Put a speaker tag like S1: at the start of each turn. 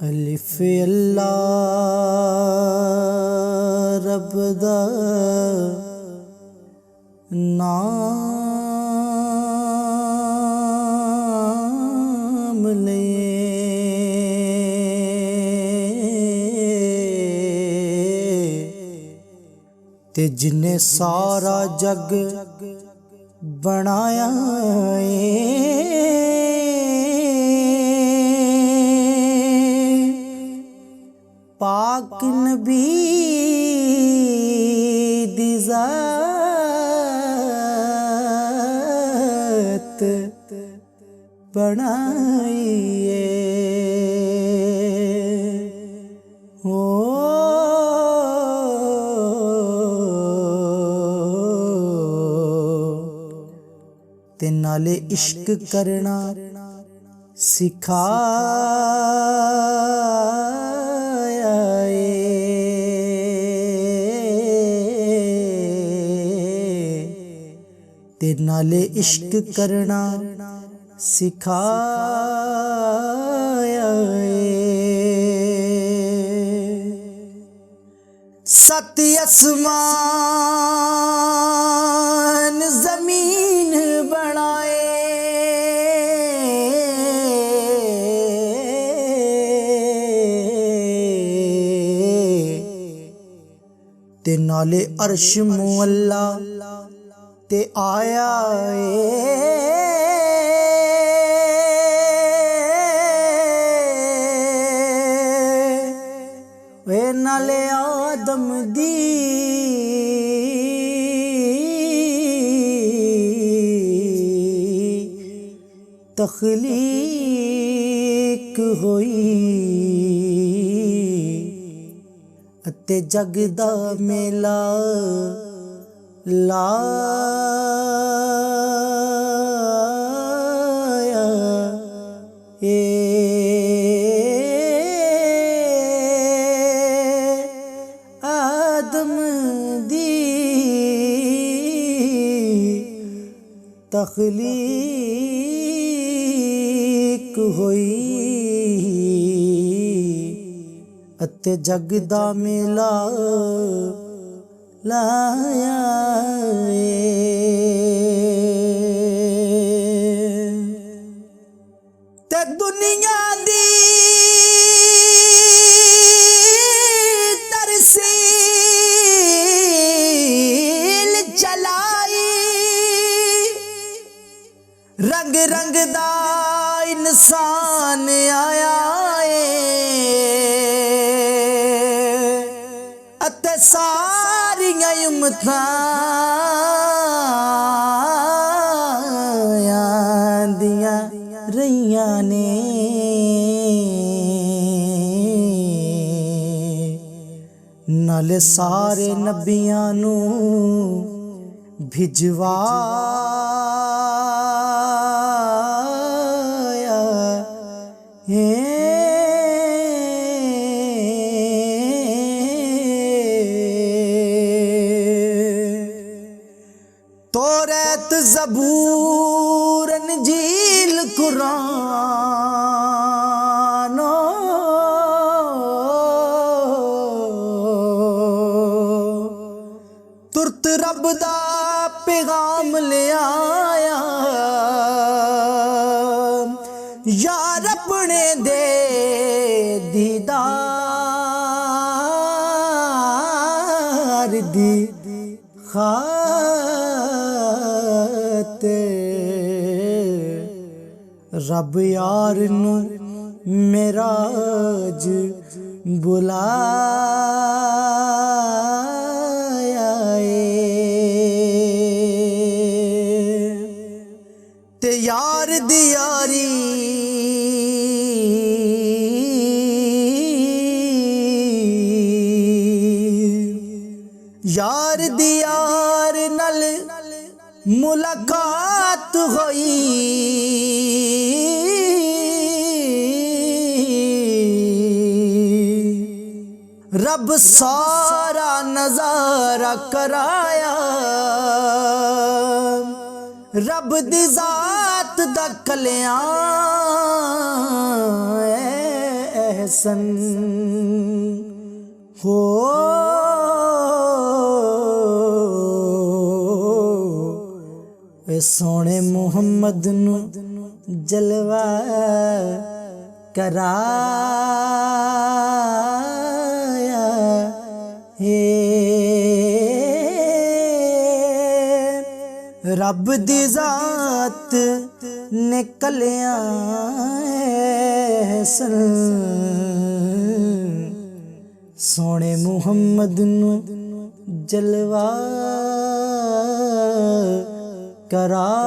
S1: अलिफ अल्लाह रब दा नाम ले ते जिन्ने सारा जग बनाया पाक नबी दी ज़ात बनाइए हो ते नाले इश्क करना सिखाया ते नाले इश्क करना सिखाया सत आसमान जमीन बनाए ते नाले अर्श मुअल्ला ते आया वे नाले आदम दी तखलीक होई अते जग दा मेला लाया आदम दी तखलीक होई अते जग दा मेला लाया ते दुनिया दी तरसील चलाई रंग रंग दा इंसान आया अते सारियां उम्मतां दियां रहियां ने नाले सारे नबियां नू भिजवाया तौरात ज़बूर इंजील कुरान तुरत रब दा पैगाम ले आया यार अपने दे दीदार दी खातिर रब यार नू मेराज बुलाया ते यार दी यारी यार दी यार नल मुलाकात होई रब सारा नजारा कराया रब दी जात दा कल्याण एहसन हो सोने मुहम्मद नू जलवा कराया हे रब दी जात ने कल्याण सोने मुहम्मद नू जलवा कराया।